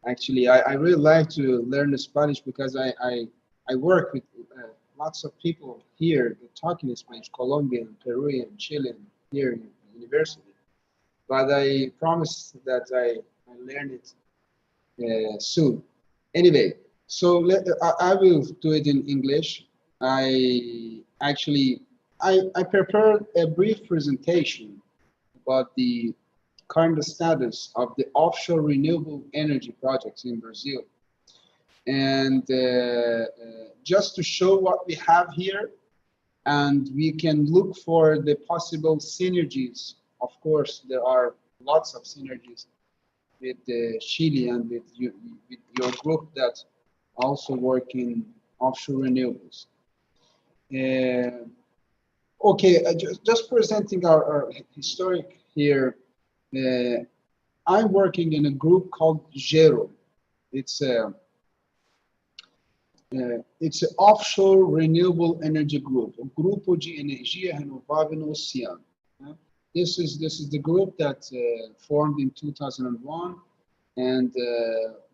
Actually, I really like to learn the Spanish because I work with lots of people here talking Spanish, Colombian, Peruvian, Chilean, here in university. But I promise that I learn it soon. Anyway, so I will do it in English. I actually I prepared a brief presentation about the current status of the offshore renewable energy projects in Brazil. And just to show what we have here, and we can look for the possible synergies. Of course, there are lots of synergies with Chile and with your group that also work in offshore renewables. Uh, okay, just presenting our historic here. Uh, I'm working in a group called GERO. It's a it's an offshore renewable energy group, o Grupo de Energia Renovável no Oceano. This is the group that formed in 2001 and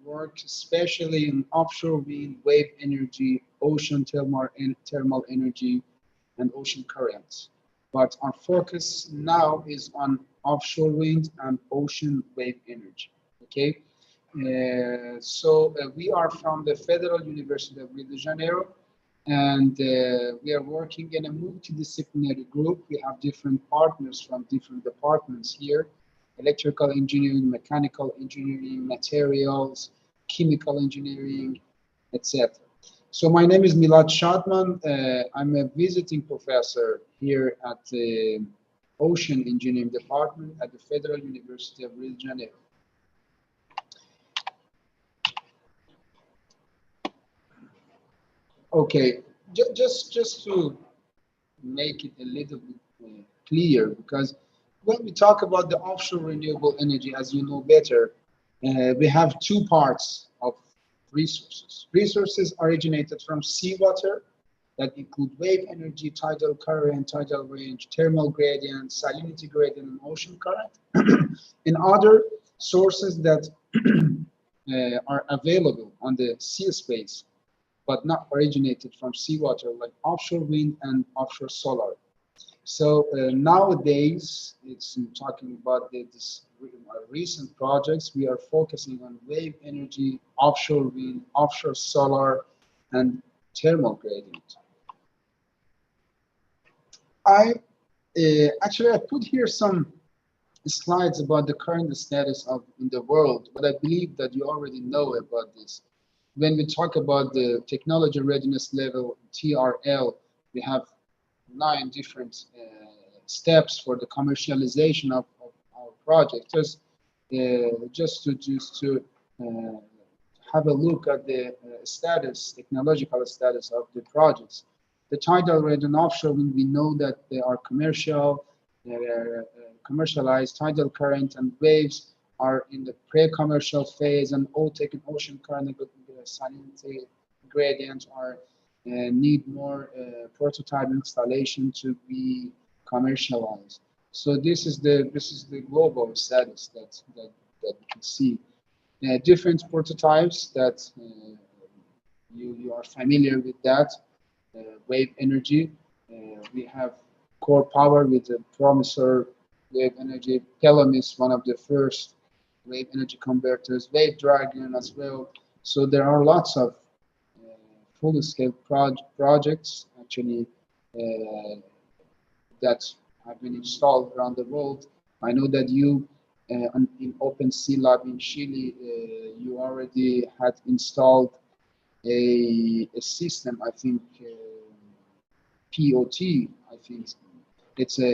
works especially in offshore wind, wave energy, ocean thermal energy, and ocean currents. But our focus now is on offshore wind and ocean wave energy. Okay, so we are from the Federal University of Rio de Janeiro, and we are working in a multidisciplinary group. We have different partners from different departments here: electrical engineering, mechanical engineering, materials, chemical engineering, etc. So my name is Milad Shadman. I'm a visiting professor here at the Ocean Engineering Department at the Federal University of Rio de Janeiro. Okay, just to make it a little bit clear, because when we talk about the offshore renewable energy, as you know better, we have two parts of resources. Resources originated from seawater that include wave energy, tidal current, tidal range, thermal gradient, salinity gradient, and ocean current, and other sources that are available on the sea space but not originated from seawater, like offshore wind and offshore solar. So nowadays, it's talking about this recent projects. We are focusing on wave energy, offshore wind, offshore solar, and thermal gradient. I actually I put here some slides about the current status of in the world, but I believe that you already know about this. When we talk about the technology readiness level, TRL, we have 9 different steps for the commercialization of our project. Just to have a look at the technological status of the projects. The tidal range and offshore wind, we know that they are commercialized. Tidal current and waves are in the pre-commercial phase, and OTEC and ocean current salinity gradients are need more prototype installation to be commercialized. So this is the global status that we can see. Different prototypes that you are familiar with that. Wave energy. We have core power with the promisor wave energy. Pelham is one of the first wave energy converters. Wave Dragon as well. So there are lots of full-scale projects actually that have been installed around the world. I know that you in Open Sea Lab in Chile, you already had installed a system. I think POT. I think it's a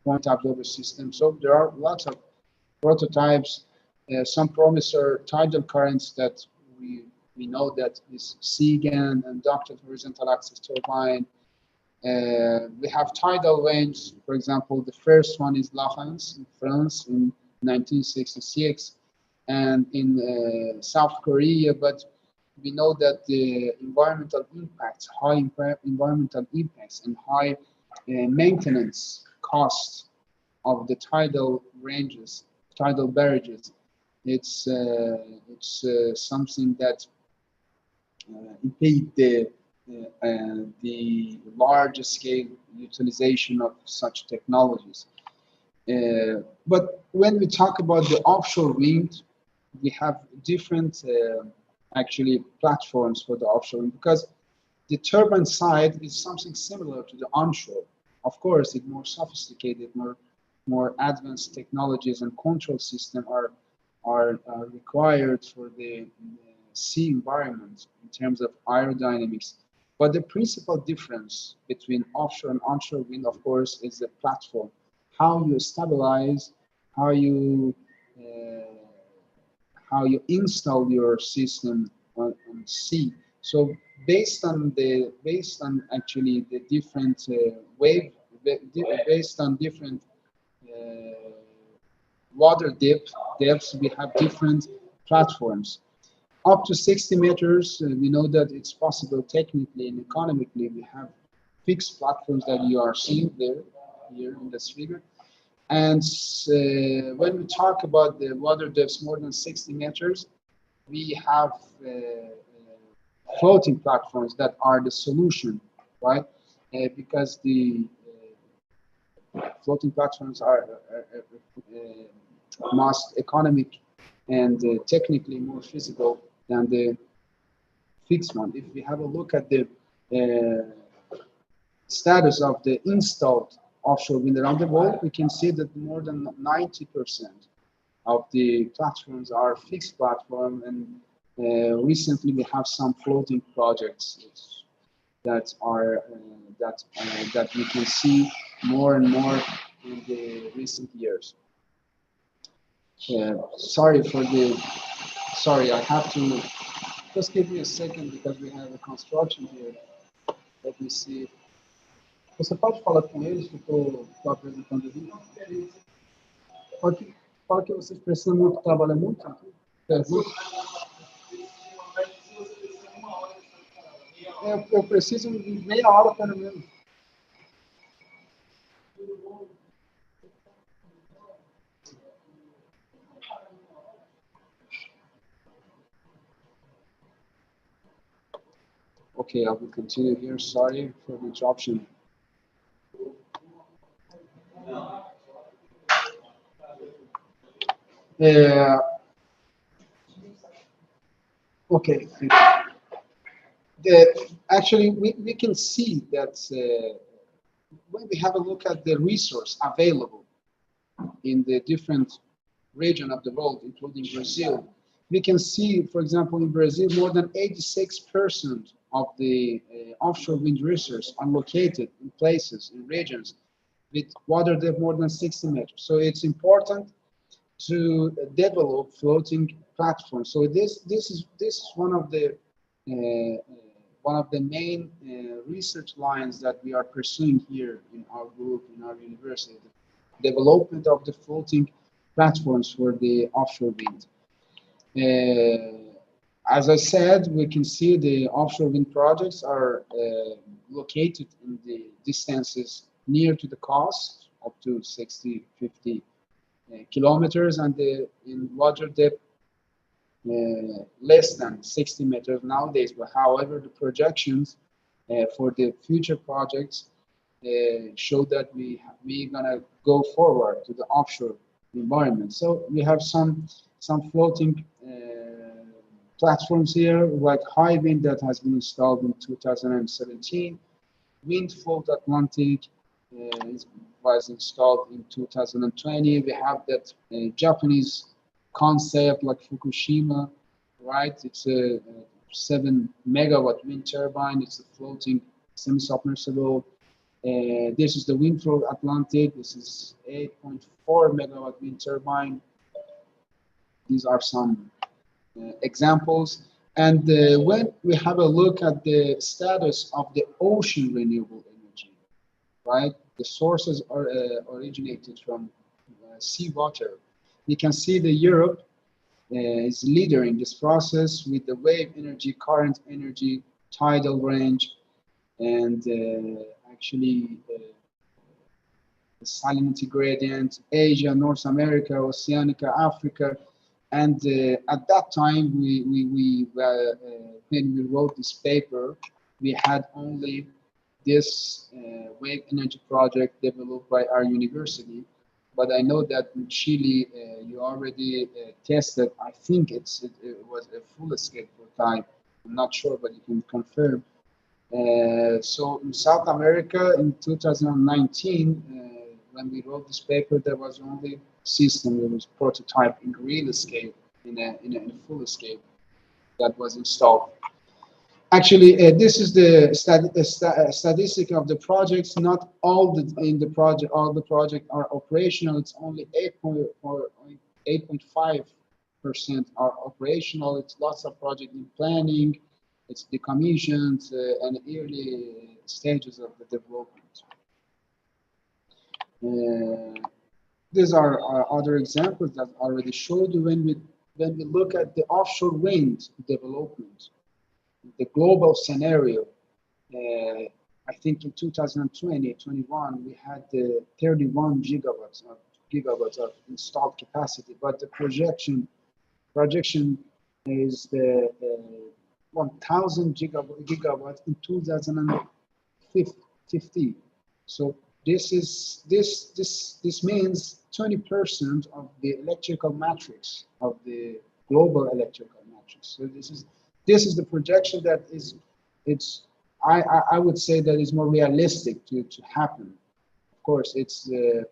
point observer system. So there are lots of prototypes. Some promiser tidal currents that we know that is SIGAN and ducted horizontal axis turbine. We have tidal range. For example, the first one is La France in France in 1966, and in South Korea. But we know that the environmental impacts, high environmental impacts, and high maintenance costs of the tidal ranges, tidal barrages, It's something that impede the large scale utilization of such technologies. But when we talk about the offshore wind, we have different actually platforms for the offshore wind, because the turbine side is something similar to the onshore. Of course, it's more sophisticated, more advanced technologies and control system are required for the sea environment in terms of aerodynamics. But the principal difference between offshore and onshore wind, of course, is the platform. How you stabilize, how you uh, how you install your system on sea. So based on actually the different based on different uh, water depths, we have different platforms. Up to 60 meters, we know that it's possible technically and economically. We have fixed platforms that you are seeing there, here in this figure. And when we talk about the water depths more than 60 meters, we have floating platforms that are the solution, right? Because the floating platforms are most economic and technically more feasible than the fixed one. If we have a look at the status of the installed offshore wind around the world, we can see that more than 90% of the platforms are fixed platform, and recently we have some floating projects that are that we can see more and more in the recent years. Sorry for the sorry. I have to just give me a second because we have a construction here. Let me see. Você pode falar com eles que eu estou apresentando o vídeo? Fala que vocês precisam muito, trabalhar muito. Pergunta. Eu preciso de meia hora pelo menos. Okay, I will continue here. Sorry for the interruption. Okay. Actually, we can see that when we have a look at the resource available in the different region of the world, including Brazil, we can see, for example, in Brazil, more than 86% of the offshore wind resource are located in places, in regions, with water depth more than 60 meters. So it's important to develop floating platforms. So this is one of the main research lines that we are pursuing here in our group, in our university, the development of the floating platforms for the offshore wind. As I said, we can see the offshore wind projects are located in the distances near to the coast, up to 60, 50 kilometers, and in water depth less than 60 meters nowadays. But however, the projections for the future projects show that we're gonna go forward to the offshore environment. So we have some floating platforms here, like High Wind that has been installed in 2017. Wind Float Atlantic was installed in 2020. We have that Japanese concept like Fukushima, right? It's a 7 megawatt wind turbine. It's a floating semi-submersible. This is the Wind Float Atlantic. This is 8.4 megawatt wind turbine. These are some examples. And when we have a look at the status of the ocean renewable energy, right? The sources are originated from seawater. We can see that Europe is leader in this process with the wave energy, current energy, tidal range, and actually the salinity gradient, Asia, North America, Oceanica, Africa. And at that time, when we wrote this paper, we had only this wave energy project developed by our university. But I know that in Chile, you already tested. I think it was a full scale prototype. I'm not sure, but you can confirm. So in South America in 2019, when we wrote this paper, there was only system. It was prototype in real scale, in a full scale that was installed. Actually, this is the statistic of the projects. Not all all the project are operational. It's only 8.5% are operational. It's lots of project in planning. It's decommissioned and early stages of the development. These are other examples that I already showed you. When we look at the offshore wind development, the global scenario, I think in 2020-21 we had 31 gigawatts of installed capacity, but the projection is the 1,000 gigawatts in 2050. So this means 20% of the electrical matrix of the global electrical matrix. So this is the projection that I would say that is more realistic to happen. Of course, it's a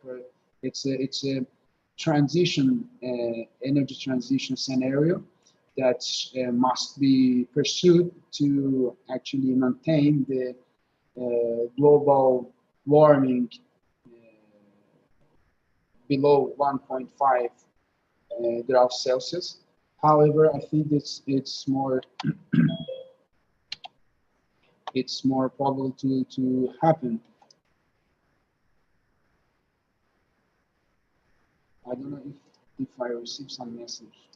transition energy transition scenario that must be pursued to actually maintain the global warming below 1.5 degrees Celsius. However, I think it's more probable to happen. I don't know if I received some message.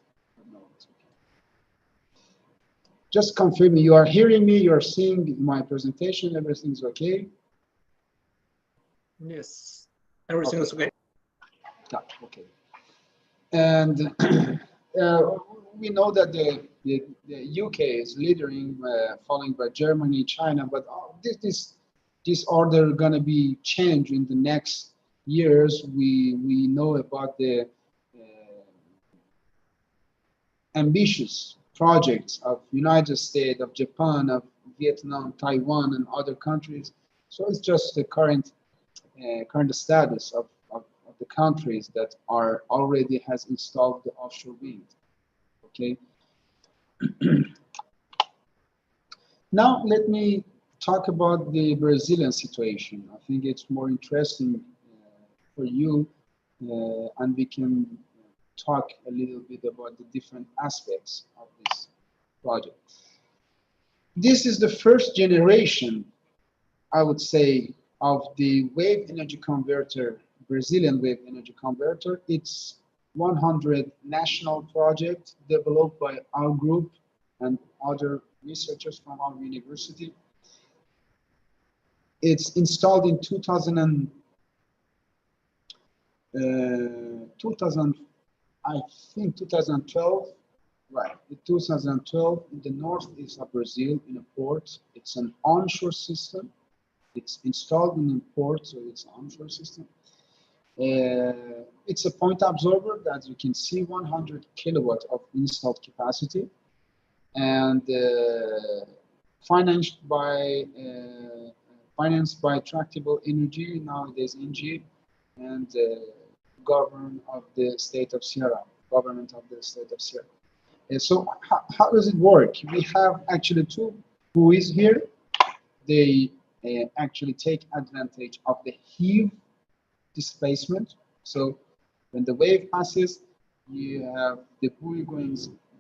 No, it's okay. Just confirm you are hearing me, you are seeing my presentation, everything's okay? Yes, everything is okay. Yeah, okay. And we know that the UK is leading, following by Germany, China, but this order gonna be changed in the next years. We know about the ambitious projects of United States, of Japan, of Vietnam, Taiwan, and other countries. So it's just the current status of the countries that are already has installed the offshore wind. Okay. Now let me talk about the Brazilian situation. I think it's more interesting for you, and we can talk a little bit about the different aspects of this project. This is the first generation, I would say, of the wave energy converter, Brazilian wave energy converter. It's 100 national project developed by our group and other researchers from our university. It's installed in 2000, I think 2012, right? In 2012, in the northeast of Brazil, in a port. It's an onshore system. It's installed in a port, so it's an onshore system. It's a point absorber that you can see 100 kilowatts of installed capacity, and financed by Tractable Energy, nowadays NG, and government of the state of Sierra. So how does it work? We have actually two buoys here. They actually take advantage of the heave displacement. So when the wave passes, you have the buoy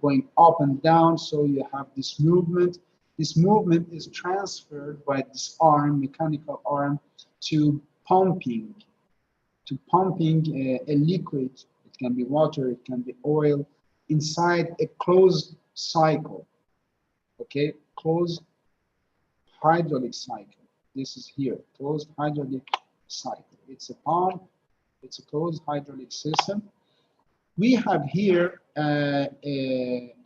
going up and down, so you have this movement. This movement is transferred by this arm, mechanical arm, to pumping a liquid. It can be water, it can be oil, inside a closed cycle. Okay, closed hydraulic cycle. This is here, closed hydraulic cycle. It's a pump, it's a closed hydraulic system. We have here a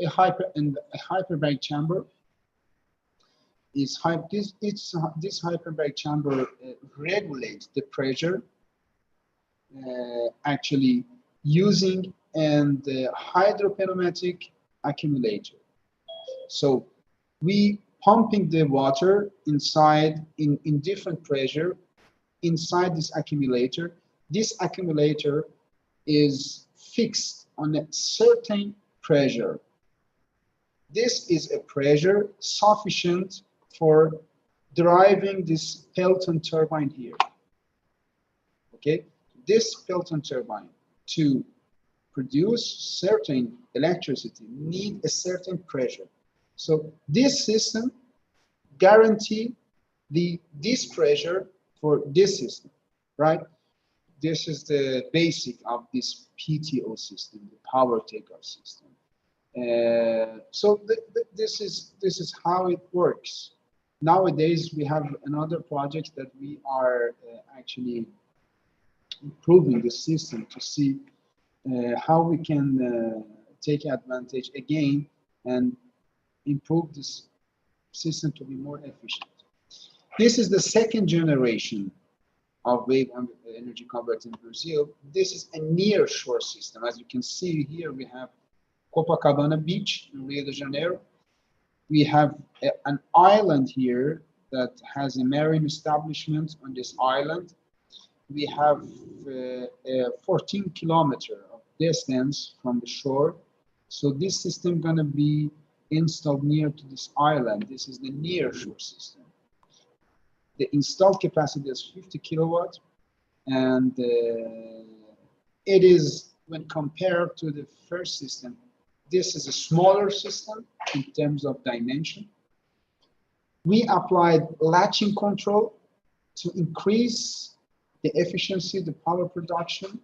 hyperbaric chamber. This hyperbaric chamber regulates the pressure, actually using an hydropneumatic accumulator. So we pumping the water inside in different pressure inside this accumulator. This accumulator is fixed on a certain pressure. This is a pressure sufficient for driving this Pelton turbine here. Okay, this Pelton turbine to produce certain electricity need a certain pressure. So this system guarantee this pressure for this system, right? This is the basic of this PTO system, the power takeoff system. So this is how it works. Nowadays, we have another project that we are actually improving the system to see how we can take advantage again and improve this system to be more efficient. This is the second generation of wave energy converter in Brazil. This is a near shore system. As you can see here, we have Copacabana Beach in Rio de Janeiro. We have an island here that has a marine establishment on this island. We have a 14 kilometer of distance from the shore. So this system gonna be installed near to this island. This is the near shore system. The installed capacity is 50 kilowatts, and it is, when compared to the first system, this is a smaller system in terms of dimension. We applied latching control to increase the efficiency, the power production,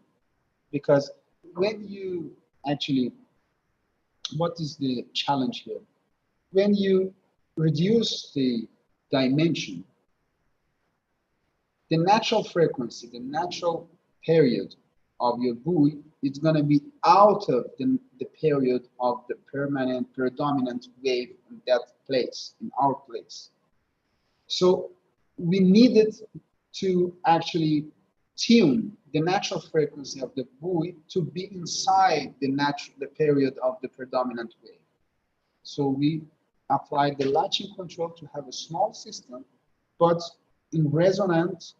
because when you actually, what is the challenge here? When you reduce the dimension, the natural frequency, the natural period of your buoy is going to be out of the period of the permanent, predominant wave in that place, in our place. So we needed to actually tune the natural frequency of the buoy to be inside the period of the predominant wave. So we applied the latching control to have a small system, but in resonance,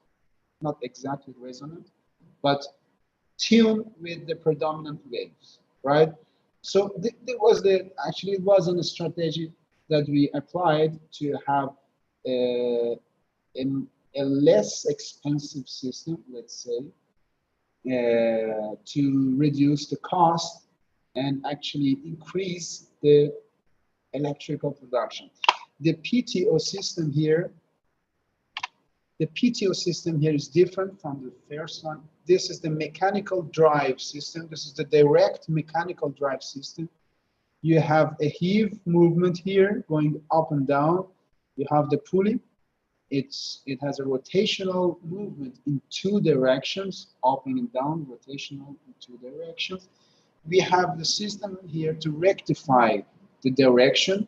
not exactly resonant, but tune with the predominant waves, right? So it wasn't a strategy that we applied to have a less expensive system, let's say, to reduce the cost and actually increase the electrical production. The PTO system here is different from the first one. This is the mechanical drive system. This is the direct mechanical drive system. You have a heave movement here going up and down. You have the pulley. It has a rotational movement in two directions, up and down, rotational in two directions. We have the system here to rectify the direction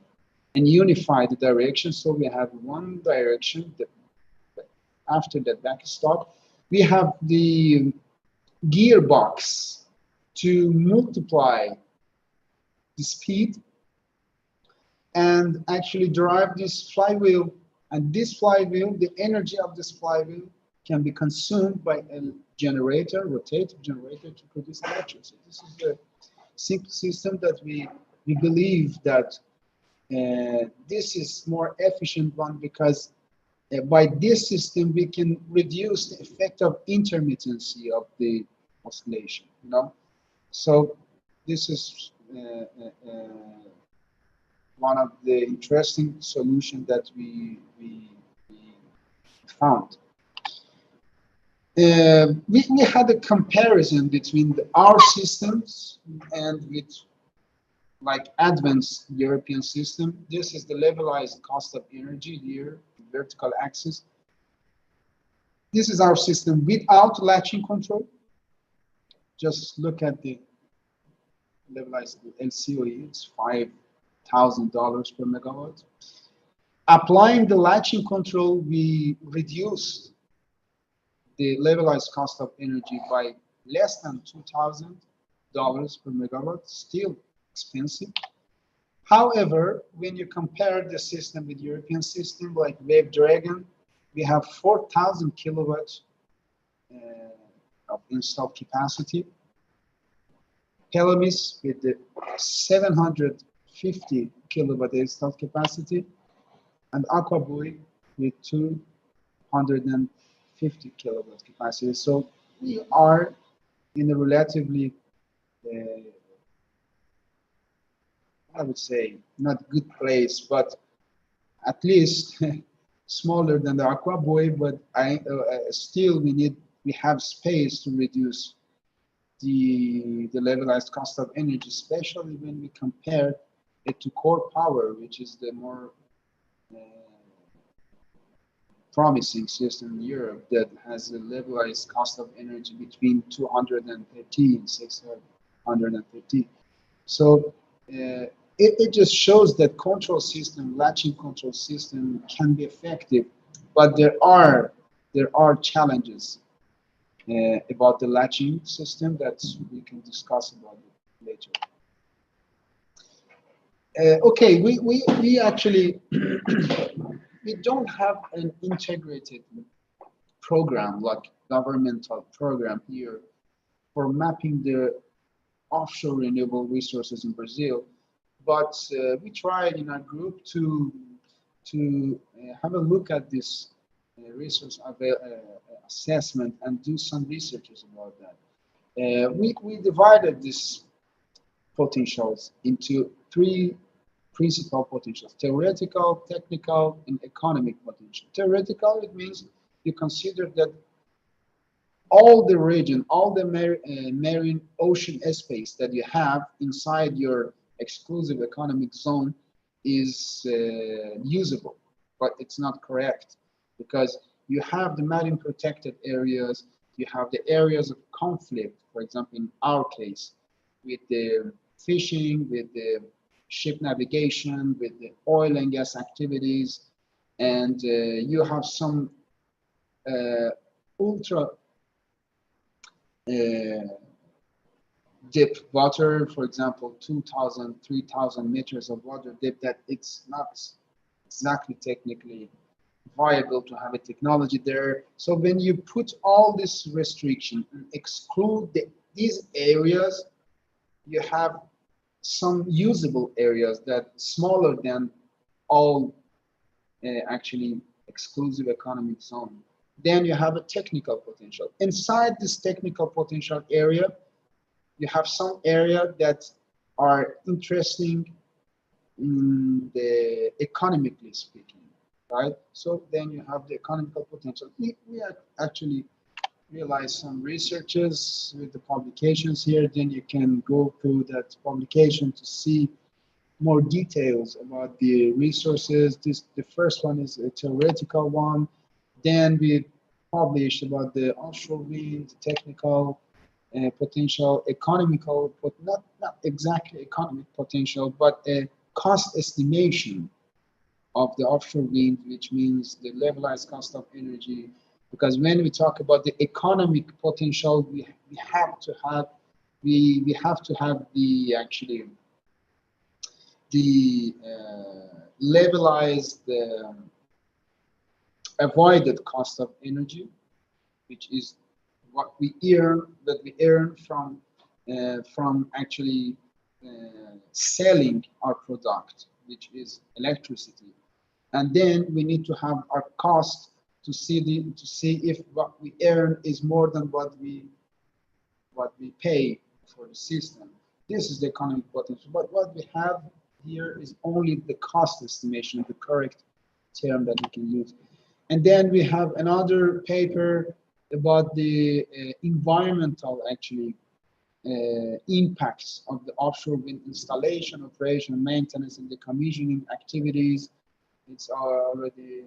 and unify the direction. So we have one direction. After that backstop, we have the gearbox to multiply the speed and actually drive this flywheel. And this flywheel, the energy of this flywheel can be consumed by a generator, rotative generator, to produce electricity. This is the simple system that we believe that this is more efficient one, because by this system we can reduce the effect of intermittency of the oscillation, you know. So this is one of the interesting solutions that we found. We had a comparison between our systems and with like advanced European system. This is the levelized cost of energy here, vertical axis. This is our system without latching control. Just look at the levelized LCOE, it's $5,000 per megawatt. Applying the latching control, we reduce the levelized cost of energy by less than $2,000 per megawatt, still expensive. However, when you compare the system with European system like WebDragon, we have 4,000 kilowatts of installed capacity. Pelamis with the 750 kilowatt installed capacity, and Aquabuoy with 250 kilowatt capacity. So we are in a relatively, I would say, not good place, but at least smaller than the Aquabuoy. But still we have space to reduce the levelized cost of energy, especially when we compare it to core power, which is the more promising system in Europe that has a levelized cost of energy between 230 and 630. So it just shows that control system, latching control system can be effective, but there are challenges about the latching system that we can discuss about it later. Okay, we actually we don't have an integrated program like governmental program here for mapping the offshore renewable resources in Brazil, but we tried in our group to have a look at this resource assessment and do some researches about that. We divided these potentials into three principal potentials: theoretical, technical, and economic potential. Theoretical, it means you consider that all the region, all the marine ocean space that you have inside your exclusive economic zone is usable, but it's not correct, because you have the marine protected areas, you have the areas of conflict, for example, in our case, with the fishing, with the ship navigation, with the oil and gas activities, and you have some ultra deep water, for example, 2,000, 3,000 meters of water depth, that it's not exactly technically viable to have a technology there. So when you put all this restriction and exclude these areas, you have some usable areas that smaller than all actually exclusive economic zone. Then you have a technical potential. Inside this technical potential area, you have some area that are interesting in the economically speaking, right? So then you have the economical potential. We actually realized some researches with the publications here. Then you can go through that publication to see more details about the resources. The first one is a theoretical one. Then we published about the offshore wind, technical potential, economical, but not exactly economic potential, but a cost estimation of the offshore wind, which means the levelized cost of energy. Because when we talk about the economic potential, we have to have the actually the levelized avoided cost of energy, which is what we earn from actually selling our product, which is electricity. And then we need to have our cost to see if what we earn is more than what we pay for the system. This is the economic potential. But what we have here is only the cost estimation, the correct term that we can use. And then we have another paper about the environmental actually impacts of the offshore wind installation, operation, maintenance, and the commissioning activities. It's already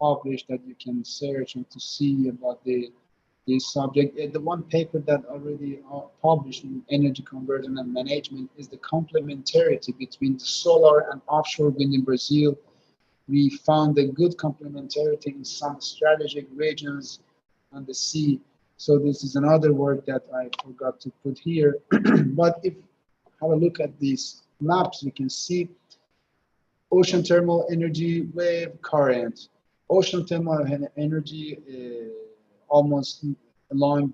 published that you can search and to see about the this subject. The one paper that already published in Energy Conversion and Management is the complementarity between the solar and offshore wind in Brazil. We found a good complementarity in some strategic regions on the sea. So this is another word that I forgot to put here. But if have a look at these maps, we can see ocean thermal energy, wave, current. Ocean thermal energy almost along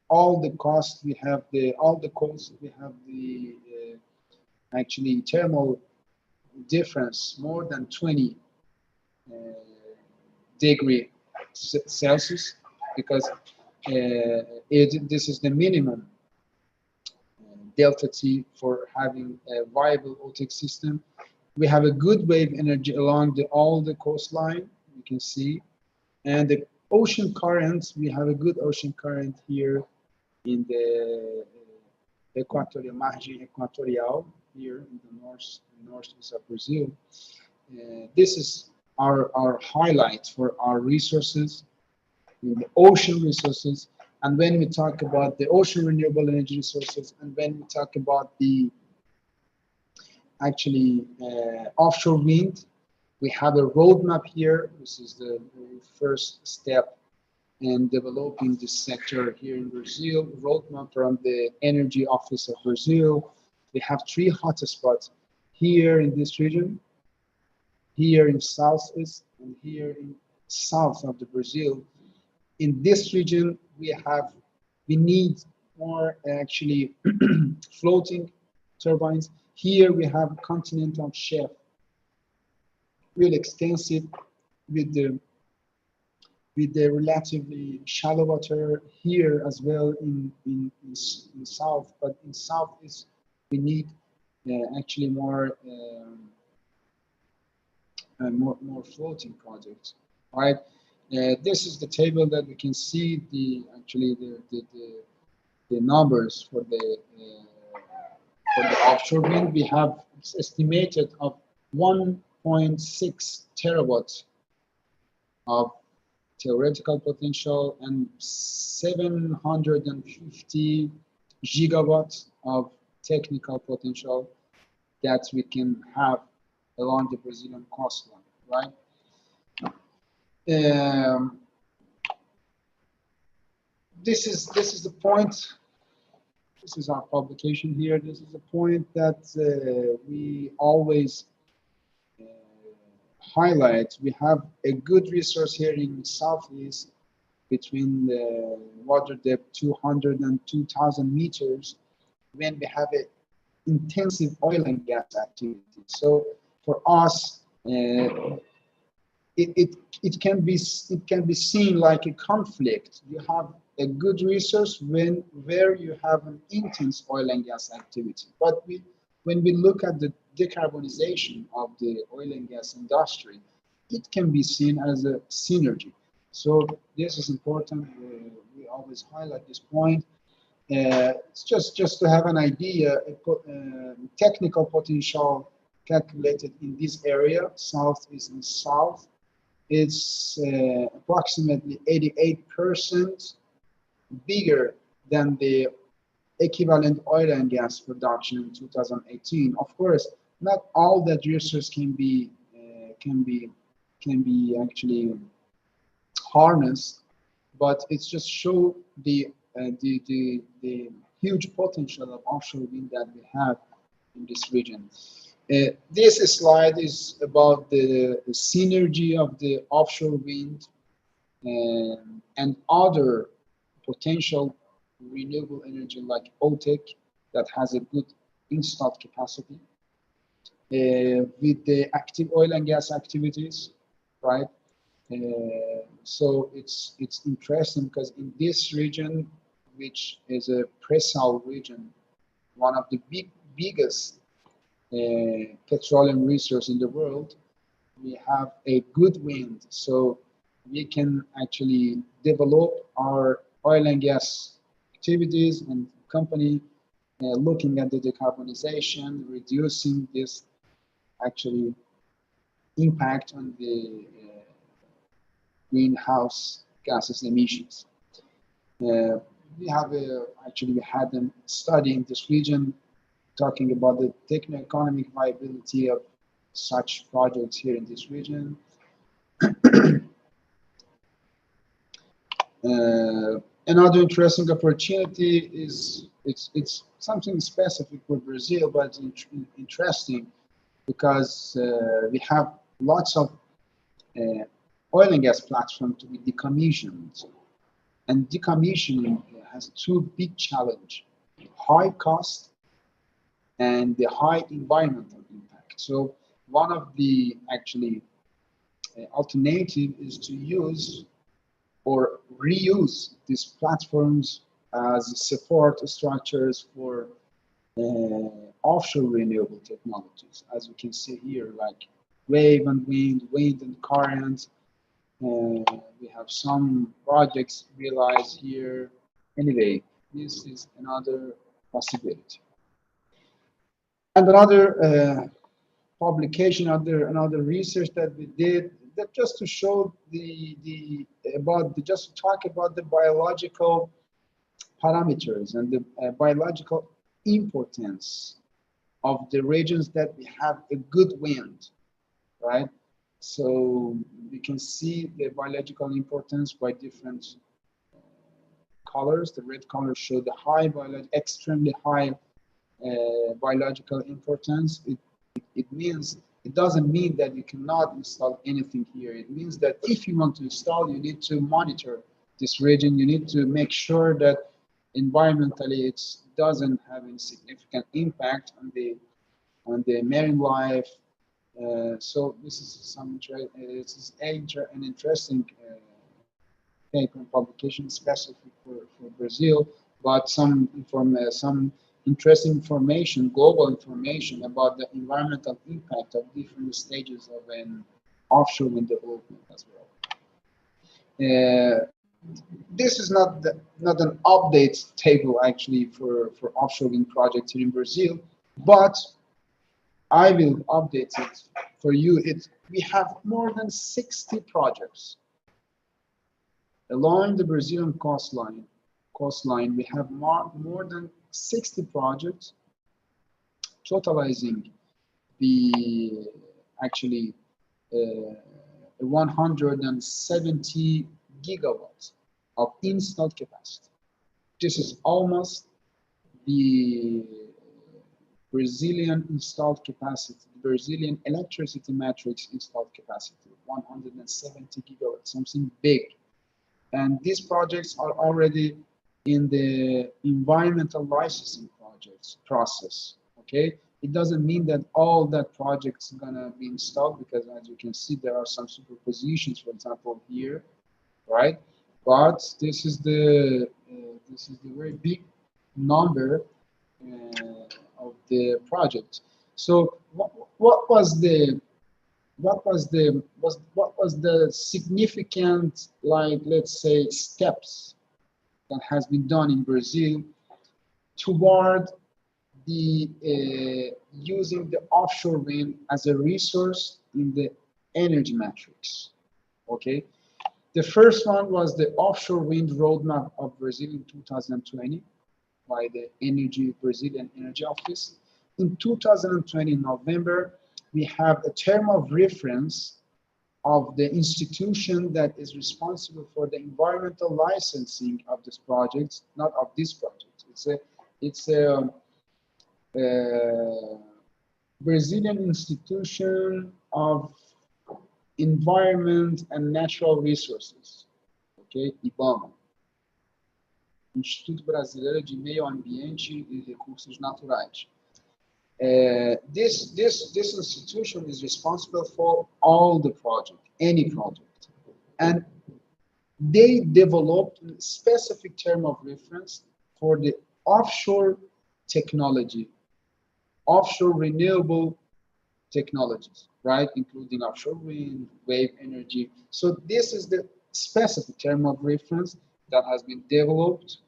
all the coast we have all the coast we have the actually thermal difference more than 20 degree Celsius, because this is the minimum delta T for having a viable OTEC system. We have a good wave energy along all the coastline, you can see. And the ocean currents, we have a good ocean current here in the equatorial, margin equatorial, here in the northeast of Brazil. This is our highlight for our resources, the ocean resources. And when we talk about the ocean renewable energy resources, and when we talk about the actually offshore wind, we have a roadmap here. This is the first step in developing this sector here in Brazil. Roadmap from the Energy Office of Brazil. We have 3 hotspots here in this region, here in southeast, and here in south of the Brazil. In this region, we need more actually floating turbines. Here we have continental shelf, really extensive with the relatively shallow water here as well in south, but in southeast we need actually more floating projects, right? This is the table that we can see the numbers for the offshore wind. We have estimated of 1.6 terawatts of theoretical potential and 750 gigawatts of technical potential that we can have along the Brazilian coastline, right? This is the point. This is our publication here. This is the point that we always highlight. We have a good resource here in southeast between the water depth 200 and 2,000 meters when we have an intensive oil and gas activity. So for us, it can be seen like a conflict. You have a good resource where you have an intense oil and gas activity. But when we look at the decarbonization of the oil and gas industry, it can be seen as a synergy. So this is important. We always highlight this point. It's just to have an idea, technical potential calculated in this area, southeast and south, it's approximately 88% bigger than the equivalent oil and gas production in 2018. Of course, not all that resource can be actually harnessed, but it's just show the huge potential of offshore wind that we have in this region. This slide is about the synergy of the offshore wind and other potential renewable energy like OTEC that has a good installed capacity with the active oil and gas activities, right? So it's interesting because in this region, which is a pre-salt region, one of the biggest petroleum resource in the world, we have a good wind, so we can actually develop our oil and gas activities and company looking at the decarbonization, reducing this actually impact on the greenhouse gases emissions. We have actually we had a study in this region talking about the techno-economic viability of such projects here in this region. Another interesting opportunity is it's something specific for Brazil, but it's interesting because we have lots of oil and gas platforms to be decommissioned, and decommissioning has two big challenges: high cost and the high environmental impact. So one of the actually alternative is to use or reuse these platforms as support structures for offshore renewable technologies. As you can see here, like wave and wind and current. We have some projects realized here. Anyway, this is another possibility. And another publication, another research that we did, that just to show just to talk about the biological parameters and the biological importance of the regions that we have a good wind, right? So we can see the biological importance by different colors. The red colors show the high extremely high biological importance. It doesn't mean that you cannot install anything here. It means that if you want to install, you need to monitor this region. You need to make sure that environmentally it doesn't have any significant impact on the marine life. So this is an interesting paper and publication specific for Brazil, but some interesting information, global information about the environmental impact of different stages of an offshore wind development as well. This is not an update table actually for offshore wind projects here in Brazil, but I will update it for you. We have more than 60 projects along the Brazilian coastline. We have more than 60 projects, totalizing the actually 170 gigawatts of installed capacity. This is almost the Brazilian installed capacity, the Brazilian electricity matrix installed capacity, 170 gigawatts, something big. And these projects are already in the environmental licensing process, okay? It doesn't mean that all that projects are gonna be installed, because as you can see, there are some superpositions, for example, here, right? But this is the very big number of the project. So what was the significant, like, let's say, steps that has been done in Brazil toward the using the offshore wind as a resource in the energy matrix? Okay, the first one was the offshore wind roadmap of Brazil in 2020 by the Brazilian Energy Office. In 2020 November, we have a term of reference of the institution that is responsible for the environmental licensing of this project, not of this project. It's a Brazilian Institution of Environment and Natural Resources, okay, IBAMA, Instituto Brasileiro de Meio Ambiente e Recursos Naturais. This institution is responsible for all the project, any project, and they developed a specific term of reference for the offshore technology, offshore renewable technologies, right, including offshore wind, wave energy. So this is the specific term of reference that has been developed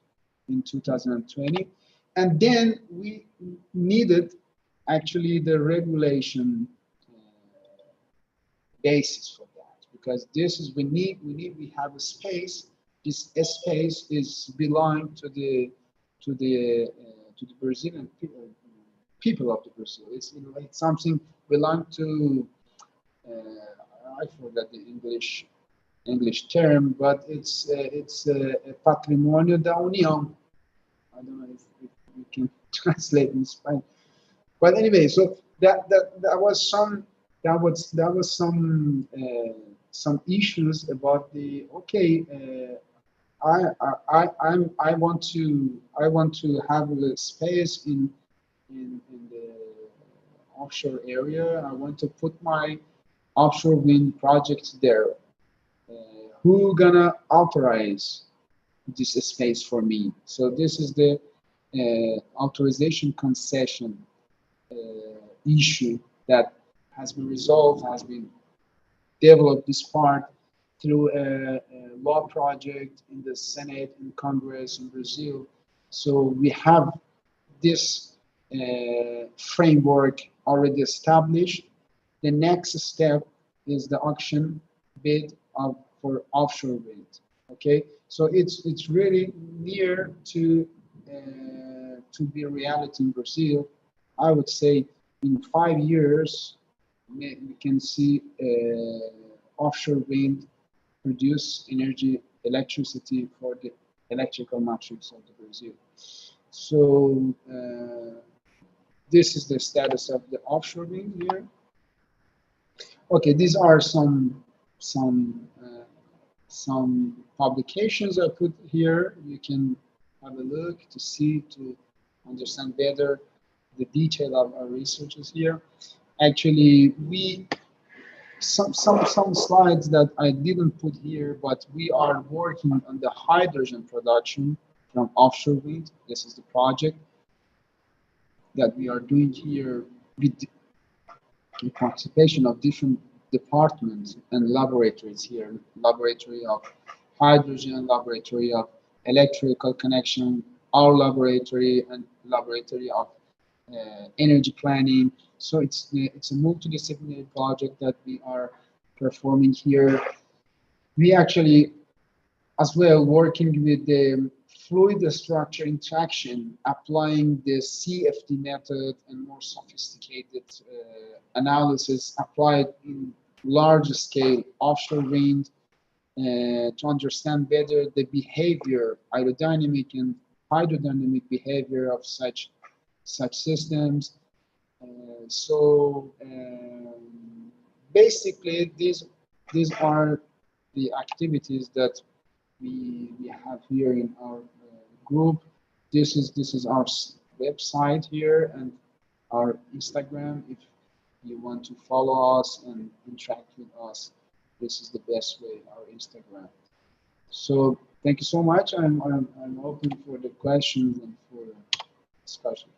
in 2020, and then we needed actually the regulation basis for that, because this is we have a space this space is belong to the Brazilian people of the Brazil. It's, you know, it's something belong to I forgot the English term, but it's a patrimônio da União. I don't know if we can translate in Spanish. But anyway, so that was some issues about the I want to have a space in the offshore area. I want to put my offshore wind projects there. Who gonna authorize this space for me? So this is the authorization concession issue that has been resolved, has been developed this part through a law project in the Senate and Congress in Brazil. So we have this framework already established. The next step is the auction bid for offshore wind. Okay, so it's really near to be a reality in Brazil. I would say in 5 years we can see offshore wind produce electricity for the electrical matrix of the Brazil. So this is the status of the offshore wind here. Okay, these are some publications I put here. You can have a look to see, to understand better the detail of our researches here. Actually, some slides that I didn't put here, but we are working on the hydrogen production from offshore wind. This is the project that we are doing here with the participation of different departments and laboratories here. Laboratory of hydrogen, laboratory of electrical connection, our laboratory, and laboratory of energy planning. So it's a multidisciplinary project that we are performing here. We actually as well working with the fluid structure interaction, applying the CFD method and more sophisticated analysis applied in large scale offshore wind to understand better the behavior, aerodynamic and hydrodynamic behavior of such systems. Basically, these are the activities that we have here in our group. This is our website here and our Instagram. If you want to follow us and interact with us, this is the best way, our Instagram. So thank you so much. I'm open for the questions and for discussion.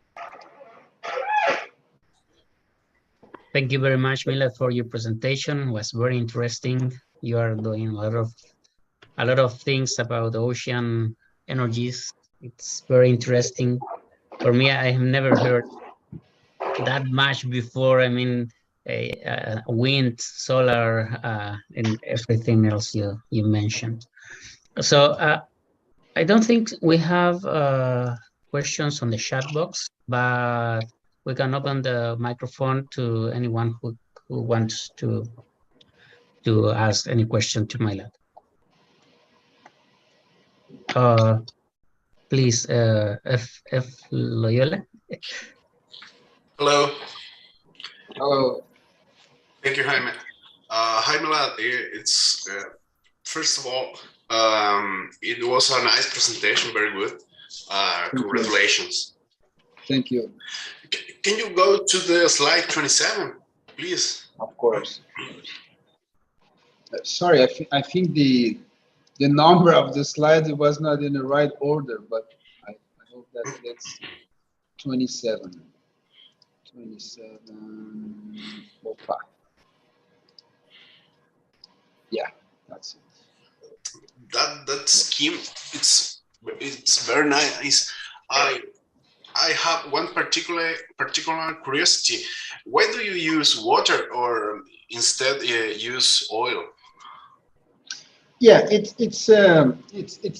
Thank you very much, Milad, for your presentation. It was very interesting. You are doing a lot of things about ocean energies. It's very interesting. For me, I have never heard that much before. I mean, wind, solar, and everything else you mentioned. So I don't think we have questions on the chat box, but we can open the microphone to anyone who wants to ask any question to Milad. Please, F. Loyola. Hello. Hello. Thank you, Jaime. Hi, Milad. It's first of all, it was a nice presentation, very good. Congratulations. Thank you. Can you go to the slide 27, please? Of course. Sorry, I think the number of the slides was not in the right order, but I hope that's 27. 27. Opa. Yeah, that's it. That scheme, it's very nice. I have one particular curiosity. Why do you use water or instead use oil? Yeah, it's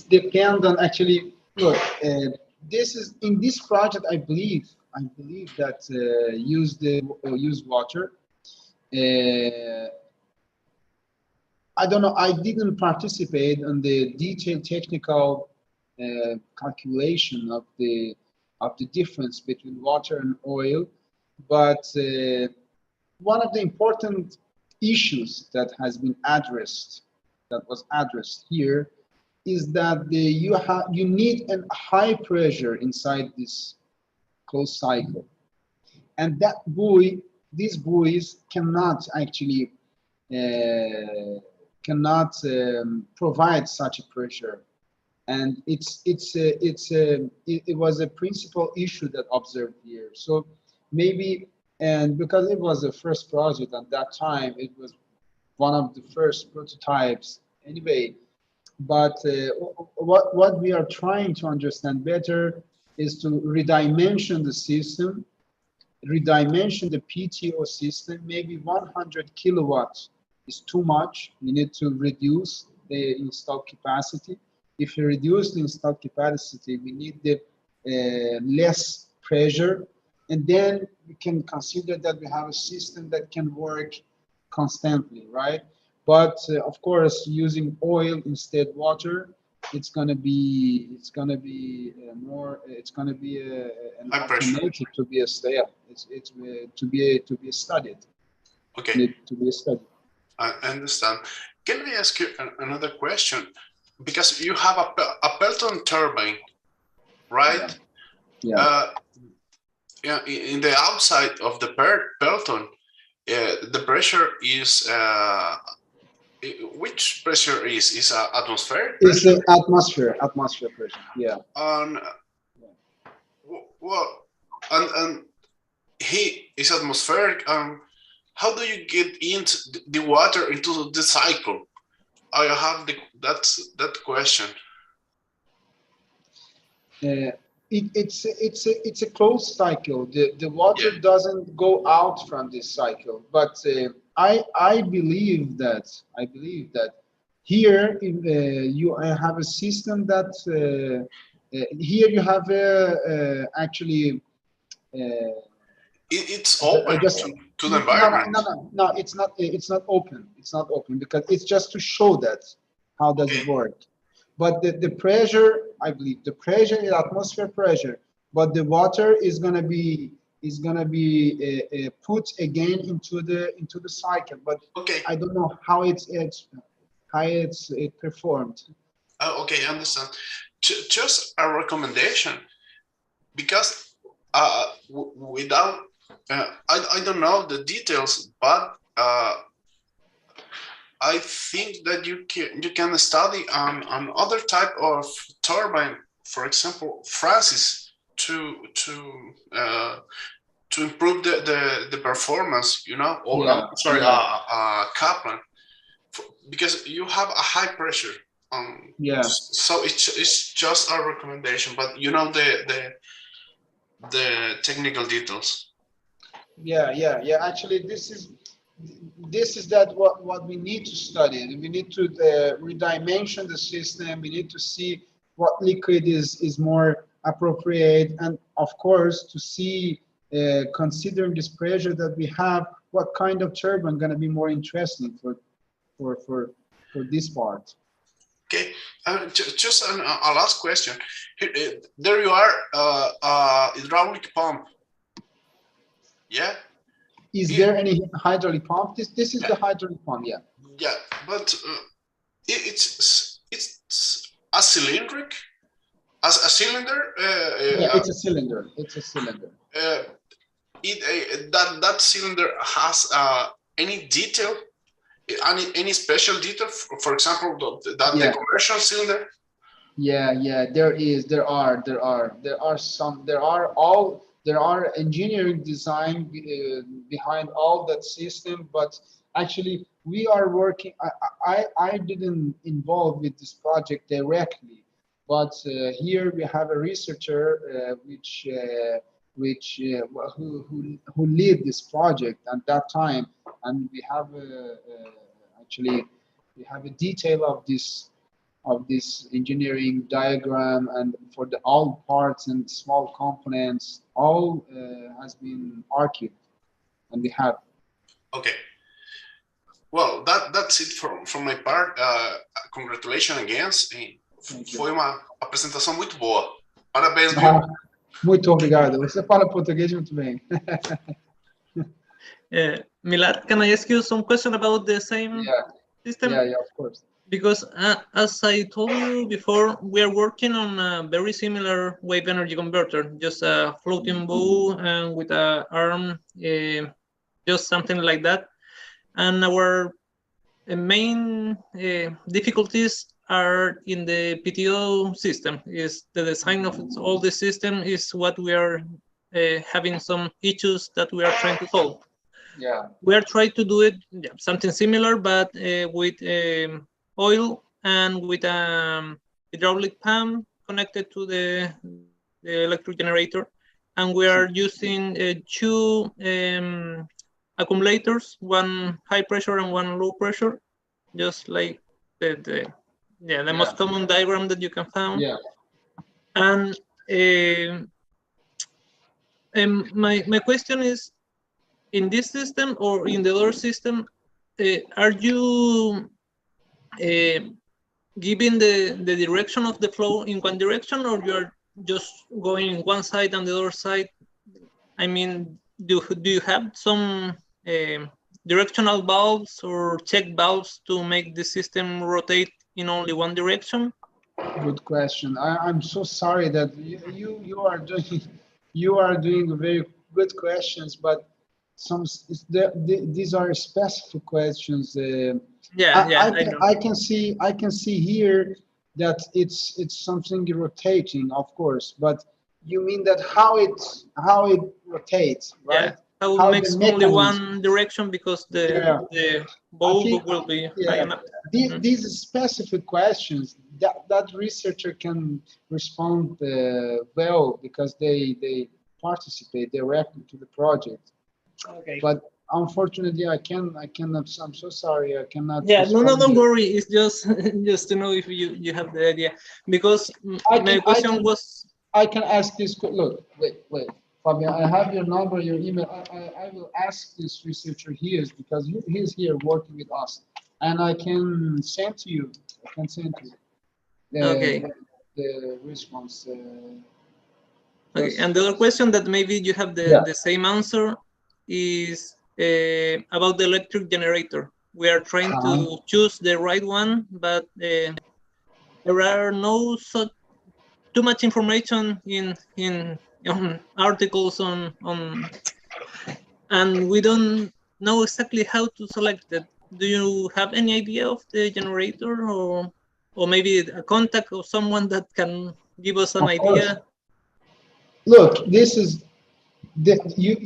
depend on actually. Look, this is in this project. I believe that use water. Uh, I don't know. I didn't participate in the detailed technical calculation of the difference between water and oil, but one of the important issues that has been addressed, that was addressed here, is that you need a high pressure inside this closed cycle, and these buoys cannot actually cannot provide such a pressure, and it was a principal issue that observed here. So maybe, and because it was the first project at that time, it was one of the first prototypes anyway. But what we are trying to understand better is to redimension the system, redimension the PTO system. Maybe 100 kilowatts is too much. We need to reduce the installed capacity. If you reduce the installed capacity, we need the less pressure, and then we can consider that we have a system that can work constantly, right? But of course, using oil instead water, it's gonna be an High pressure. alternative to be a stay. It's to be studied. Okay, Need to be studied. I understand. Can I ask you another question? Because you have a Pelton turbine, right? Yeah. Yeah. In the outside of the Pelton, the pressure is which pressure is atmospheric It's pressure? the atmosphere pressure. Yeah. Well, and he is atmospheric. How do you get into the water into the cycle? I have that question. It's a closed cycle. The water doesn't go out from this cycle. But I believe that here you have a system that here you have actually. It's open to the environment. No, it's not. It's not open. It's not open because it's just to show that how does it work. But the pressure, I believe, the pressure is atmosphere pressure. But the water is gonna be put again into the cycle. But I don't know how it's performed. Okay, I understand. Just a recommendation, because without I don't know the details, but I think that you can study on other type of turbine, for example, Francis, to improve the performance, you know, or Kaplan, because you have a high pressure. So it's just a recommendation, but you know the technical details. Yeah. Actually, this is that what we need to study. We need to redimension the system. We need to see what liquid is more appropriate, and of course to see, considering this pressure that we have, what kind of turbine going to be more interesting for this part. Okay, just a last question. There you are, hydraulic pump. Yeah. Is there any hydraulic pump? This is the hydraulic pump. Yeah. Yeah, but it's a cylindric, as a cylinder. Yeah, it's a cylinder. It's a cylinder. That cylinder has any detail, any special detail. For example, the commercial cylinder. Yeah. There are engineering design behind all that system, but actually we are working. I didn't involve with this project directly, but here we have a researcher who lead this project at that time, and we have actually We have a detail of this engineering diagram, and for all parts and small components, all has been archived, and we have. Okay. Well, that's it from my part. Congratulations again. Foi uma apresentação muito boa. Parabéns, viu? Muito obrigado. Você fala português muito bem. Milad, can I ask you some question about the same system? Yeah, of course. Because as I told you before, we are working on a very similar wave energy converter, just a floating bow and with a arm, just something like that. And our main difficulties are in the PTO system. Is the design of all the system is what we are having some issues that we are trying to solve. Yeah. We are trying to do it something similar, but with oil and with a hydraulic pump connected to the electric generator, and we are using two accumulators, one high pressure and one low pressure, just like the most common diagram that you can find. Yeah. And my question is, in this system or in the other system, are you giving the direction of the flow in one direction, or you are just going in one side and the other side? I mean, do you have some directional valves or check valves to make the system rotate in only one direction? Good question. I'm so sorry that you are doing very good questions, but these are specific questions. I can see here that it's something rotating, of course, but you mean that how it rotates, right? Yeah. How it makes only one direction because the bulb will be high enough. These specific questions that researcher can respond well, because they participate directly to the project. Okay. But unfortunately, I cannot. I'm so sorry. I cannot. Yeah, no, don't worry. It's just to know if you have the idea, because my question was. I can ask this. Look, wait, Fabian. I have your number, your email. I will ask this researcher here, because he's here working with us, and I can send to you. The response. Okay, and the other question that maybe you have the same answer is about the electric generator. We are trying to choose the right one, but there are no too much information in articles on, and we don't know exactly how to select it. Do you have any idea of the generator, or maybe a contact of someone that can give us an idea? Look, this is you